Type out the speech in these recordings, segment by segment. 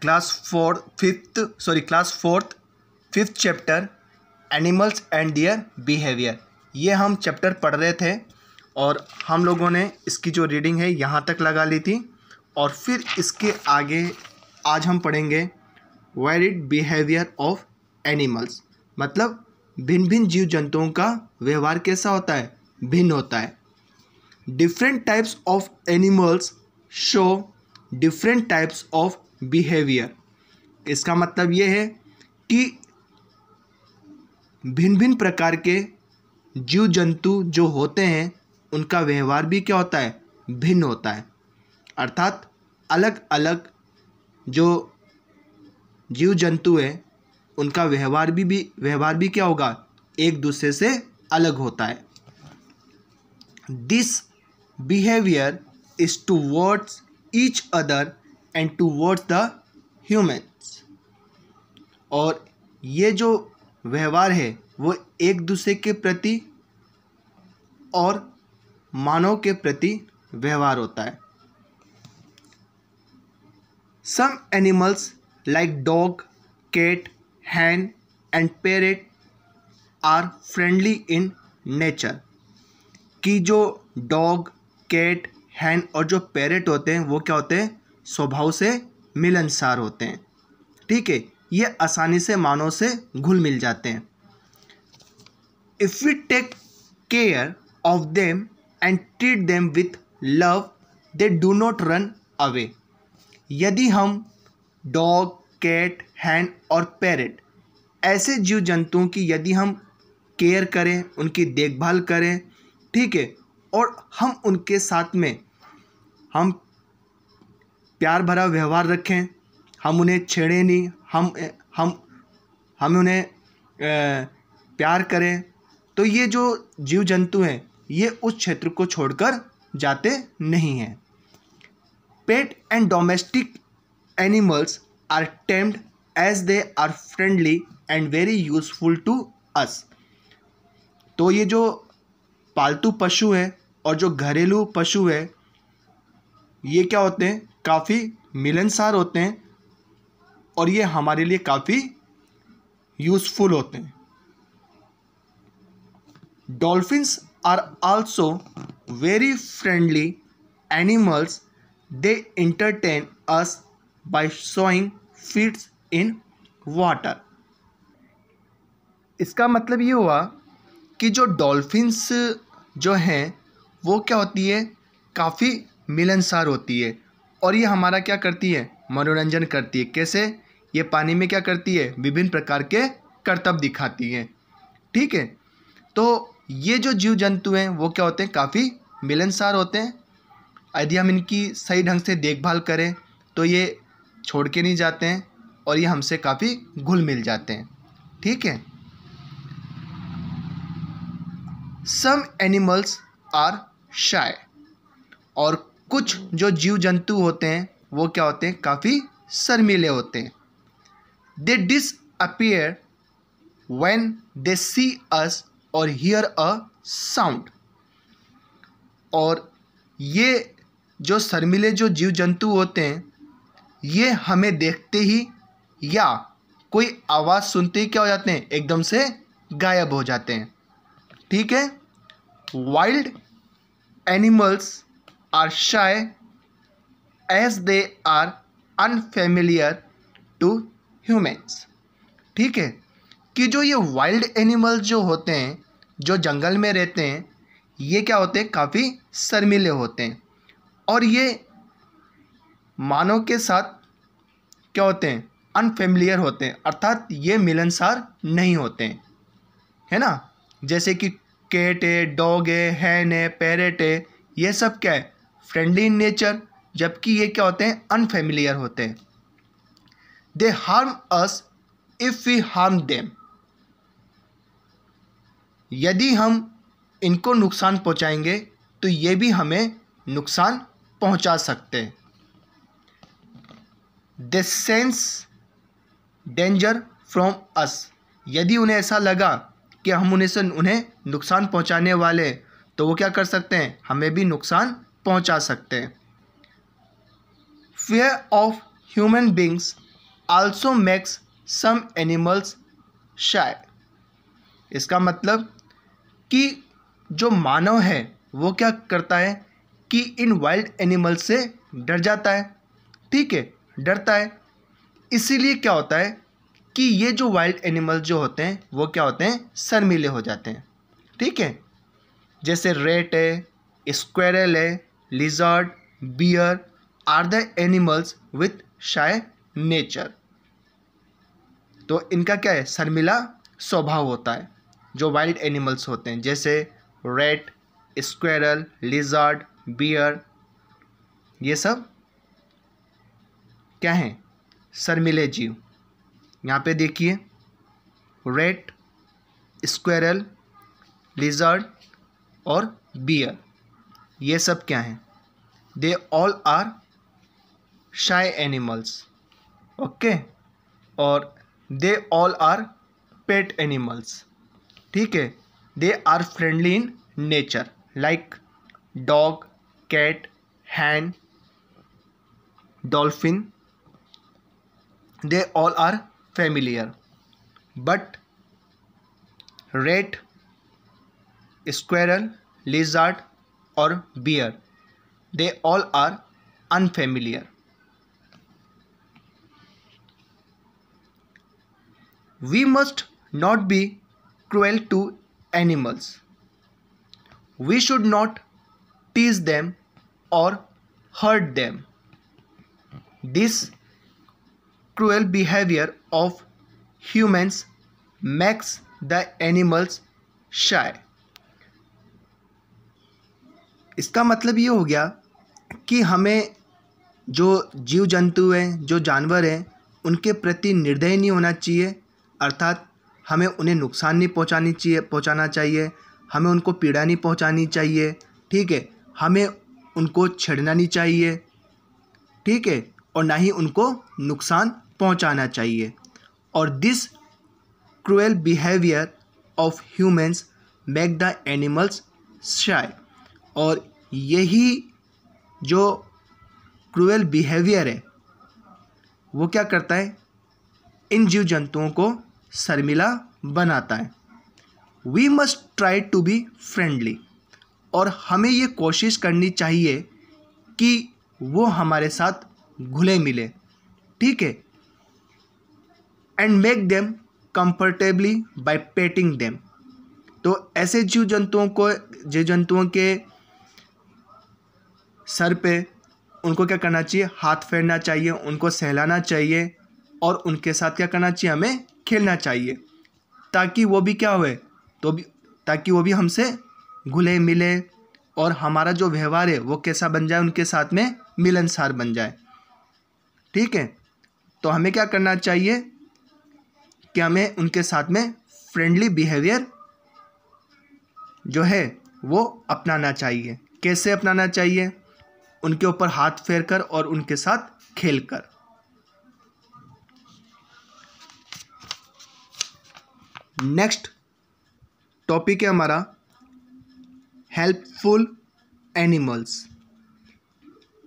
Class fourth fifth chapter animals and their behaviour. ये हम chapter पढ़ रहे थे और हम लोगों ने इसकी जो रीडिंग है यहाँ तक लगा ली थी और फिर इसके आगे आज हम पढ़ेंगे वेरिड बिहेवियर ऑफ एनिमल्स, मतलब भिन्न भिन्न जीव जंतुओं का व्यवहार कैसा होता है, भिन्न होता है। Different types of animals show different types of behaviour. इसका मतलब ये है कि भिन्न भिन्न प्रकार के जीव जंतु जो होते हैं उनका व्यवहार भी क्या होता है, भिन्न होता है। अर्थात अलग अलग जो जीव जंतु है उनका व्यवहार भी क्या होगा, एक दूसरे से अलग होता है। This behaviour is towards each other and towards the humans. और ये जो व्यवहार है वो एक दूसरे के प्रति और मानव के प्रति व्यवहार होता है। Some animals like dog, cat, hen and parrot are friendly in nature. कि जो डॉग, कैट, हैन और जो पैरेट होते हैं वो क्या होते हैं, स्वभाव से मिलनसार होते हैं। ठीक है, ये आसानी से मानव से घुल मिल जाते हैं। If we take care of them and treat them with love they do not run away. यदि हम डॉग, कैट, हैन और पैरेट ऐसे जीव जंतुओं की यदि हम केयर करें, उनकी देखभाल करें, ठीक है, और हम उनके साथ में हम प्यार भरा व्यवहार रखें, हम उन्हें छेड़ें नहीं, हम उन्हें प्यार करें, तो ये जो जीव जंतु हैं ये उस क्षेत्र को छोड़कर जाते नहीं हैं। Pet and domestic animals are tamed as they are friendly and very useful to us. तो ये जो पालतू पशु है और जो घरेलू पशु है ये क्या होते हैं, काफ़ी मिलनसार होते हैं और ये हमारे लिए काफ़ी यूजफुल होते हैं। Dolphins are also very friendly animals. They entertain us by showing feet in water। इसका मतलब ये हुआ कि जो डॉल्फिन्स जो हैं वो क्या होती है, काफ़ी मिलनसार होती है और ये हमारा क्या करती है, मनोरंजन करती है। कैसे, ये पानी में क्या करती है, विभिन्न प्रकार के करतब दिखाती है। ठीक है, तो ये जो जीव जंतु हैं वो क्या होते हैं, काफ़ी मिलनसार होते हैं। यदि हम इनकी सही ढंग से देखभाल करें तो ये छोड़ के नहीं जाते हैं और ये हमसे काफ़ी घुल मिल जाते हैं। ठीक है। Some animals are shy. और कुछ जो जीव जंतु होते हैं वो क्या होते हैं, काफ़ी शर्मीले होते हैं। दे डिसअपियर व्हेन दे सी अस और हियर अ साउंड। और ये जो शर्मीले जो जीव जंतु होते हैं ये हमें देखते ही या कोई आवाज़ सुनते ही क्या हो जाते हैं, एकदम से गायब हो जाते हैं। ठीक है। Wild animals are shy as they are unfamiliar to humans. ठीक है, कि जो ये वाइल्ड एनिमल्स जो होते हैं, जो जंगल में रहते हैं, ये क्या होते हैं, काफ़ी शर्मीले होते हैं और ये मानव के साथ क्या होते हैं, अनफेमिलियर होते हैं, अर्थात ये मिलनसार नहीं होते हैं, है ना। जैसे कि कैट है, डॉग है, हैन है, पैरेट है, ये सब क्या है, फ्रेंडली इन नेचर, जबकि ये क्या होते हैं, अनफेमिलियर होते हैं। They harm us if we harm them. यदि हम इनको नुकसान पहुंचाएंगे तो ये भी हमें नुकसान पहुंचा सकते हैं। दे सेंस डेंजर फ्रॉम अस। यदि उन्हें ऐसा लगा कि हम उन्हें नुकसान पहुंचाने वाले, तो वो क्या कर सकते हैं, हमें भी नुकसान पहुंचा सकते हैं। Fear of human beings also makes some animals shy. इसका मतलब कि जो मानव है वो क्या करता है कि इन वाइल्ड एनिमल से डर जाता है, ठीक है, डरता है। इसीलिए क्या होता है कि ये जो वाइल्ड एनिमल जो होते हैं वो क्या होते हैं, शर्मीले हो जाते हैं, ठीक है। जैसे रेट है, स्क्वेरल है, lizard, bear are the animals with shy nature. तो इनका क्या है, शर्मिला स्वभाव होता है जो वाइल्ड एनिमल्स होते हैं, जैसे रेट, स्क्वेरल, लिजर्ड, बियर, ये सब क्या हैं, शर्मिले जीव। यहाँ पे देखिए रेट, स्क्वेरल, लिजर्ड और बियर, ये सब क्या हैं, they all are shy animals, okay. और they all are pet animals, ठीक है। They are friendly in nature like dog, cat, hen, dolphin, they all are familiar, but rat, squirrel, lizard or bear, they all are unfamiliar. We must not be cruel to animals. We should not tease them or hurt them. This cruel behavior of humans makes the animals shy. इसका मतलब ये हो गया कि हमें जो जीव जंतु हैं, जो जानवर हैं, उनके प्रति निर्दयी नहीं होना चाहिए, अर्थात हमें उन्हें नुकसान नहीं पहुंचाना चाहिए, हमें उनको पीड़ा नहीं पहुंचानी चाहिए, ठीक है। हमें उनको छेड़ना नहीं चाहिए, ठीक है, और ना ही उनको नुकसान पहुंचाना चाहिए। और this cruel behaviour of humans make the animals shy. और यही जो क्रूएल बिहेवियर है वो क्या करता है, इन जीव जंतुओं को शर्मिला बनाता है। We must try to be friendly, और हमें ये कोशिश करनी चाहिए कि वो हमारे साथ घुले मिले, ठीक है। And make them comfortably by petting them. तो ऐसे जीव जंतुओं के सर पे उनको क्या करना चाहिए, हाथ फेरना चाहिए, उनको सहलाना चाहिए और उनके साथ क्या करना चाहिए, हमें खेलना चाहिए, ताकि वो भी क्या हुए, ताकि वो भी हमसे घुले मिले और हमारा जो व्यवहार है वो कैसा बन जाए, उनके साथ में मिलनसार बन जाए, ठीक है। तो हमें क्या करना चाहिए कि हमें उनके साथ में फ्रेंडली बिहेवियर जो है वो अपनाना चाहिए। कैसे अपनाना चाहिए, उनके ऊपर हाथ फेरकर और उनके साथ खेलकर। नेक्स्ट टॉपिक है हमारा helpful animals.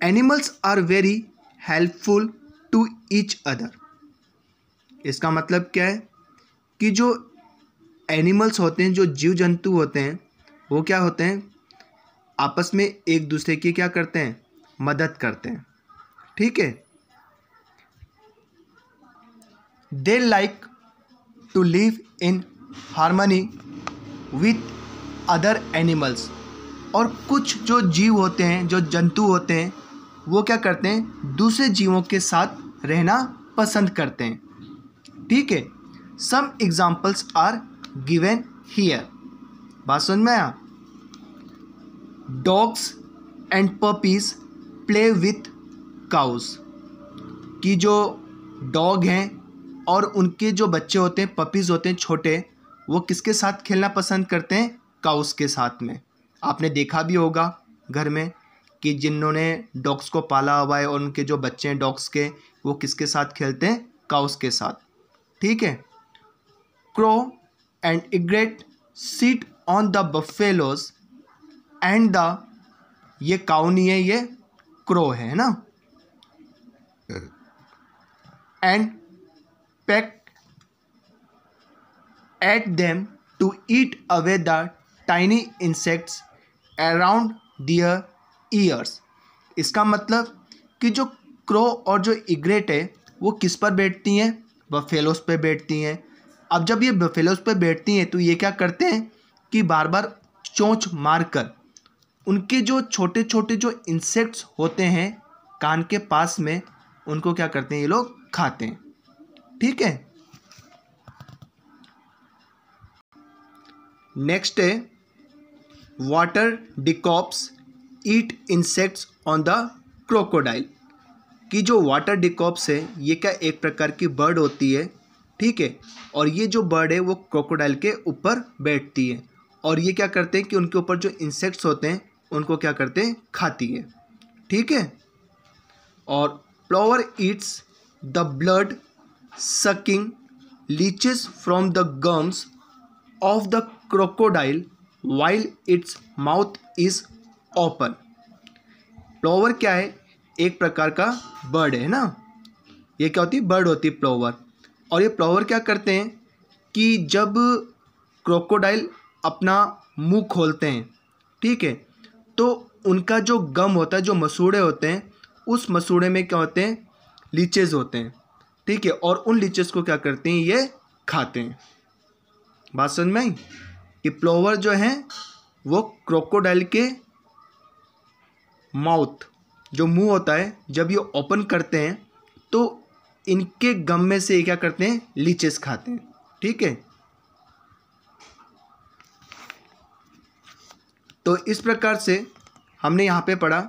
Animals are very helpful to each other. इसका मतलब क्या है कि जो एनिमल्स होते हैं, जो जीव जंतु होते हैं, वो क्या होते हैं, आपस में एक दूसरे की क्या करते हैं, मदद करते हैं, ठीक है। They like to live in harmony with other animals. और कुछ जो जीव होते हैं, जो जंतु होते हैं, वो क्या करते हैं, दूसरे जीवों के साथ रहना पसंद करते हैं, ठीक है। Some examples are given here. बात समझ में आया। Dogs and puppies play with cows. कि जो डॉग हैं और उनके जो बच्चे होते हैं, पपीज़ होते हैं छोटे, वो किसके साथ खेलना पसंद करते हैं, काउस के साथ में। आपने देखा भी होगा घर में कि जिन्होंने डॉग्स को पाला हुआ है और उनके जो बच्चे हैं डॉग्स के, वो किसके साथ खेलते हैं, काउस के साथ, ठीक है। Crow and egret seat on the buffaloes and the, ये काउ नहीं है, ये क्रो है ना। And peck at them to eat away the tiny insects around their ears। इसका मतलब कि जो क्रो और जो इग्रेट है वो किस पर बैठती हैं? बफेलोस पे बैठती हैं। अब जब ये बफेलोस पे बैठती हैं तो ये क्या करते हैं कि बार बार चोंच मारकर उनके जो छोटे छोटे जो इंसेक्ट्स होते हैं कान के पास में, उनको क्या करते हैं, ये लोग खाते हैं। ठीक है, नेक्स्ट है water dikkops eat insects on the crocodile. कि जो वाटर डिकॉप्स है ये क्या एक प्रकार की बर्ड होती है। ठीक है, और ये जो बर्ड है वो क्रोकोडाइल के ऊपर बैठती है और ये क्या करते हैं कि उनके ऊपर जो इंसेक्ट्स होते हैं उनको क्या करते हैं, खाती है। ठीक है, और plover eats the blood sucking leches from the gums of the crocodile while its mouth is open. Plover क्या है, एक प्रकार का बर्ड है ना, ये क्या होती है, बर्ड होती है प्लोवर। और ये प्लोवर क्या करते हैं कि जब क्रोकोडाइल अपना मुंह खोलते हैं, ठीक है, तो उनका जो गम होता है, जो मसूड़े होते हैं, उस मसूड़े में क्या होते हैं, लीचेस होते हैं। ठीक है, और उन लीचेस को क्या करते हैं, ये खाते हैं। बात समझ में आई कि प्लोवर जो है वो क्रोकोडाइल के माउथ, जो मुंह होता है, जब ये ओपन करते हैं तो इनके गम में से ये क्या करते हैं, लीचेस खाते हैं। ठीक है, तो इस प्रकार से हमने यहाँ पे पढ़ा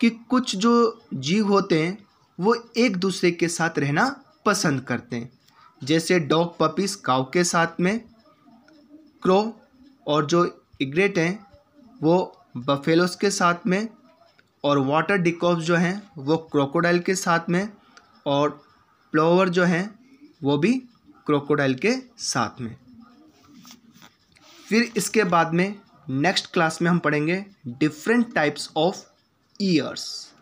कि कुछ जो जीव होते हैं वो एक दूसरे के साथ रहना पसंद करते हैं, जैसे डॉग पपीज काऊ के साथ में, क्रो और जो इग्रेट हैं वो बफेलोस के साथ में, और वाटर डिकॉप्स जो हैं वो क्रोकोडाइल के साथ में, और प्लोवर जो हैं वो भी क्रोकोडाइल के साथ में। फिर इसके बाद में नेक्स्ट क्लास में हम पढ़ेंगे डिफरेंट टाइप्स ऑफ ईयर्स।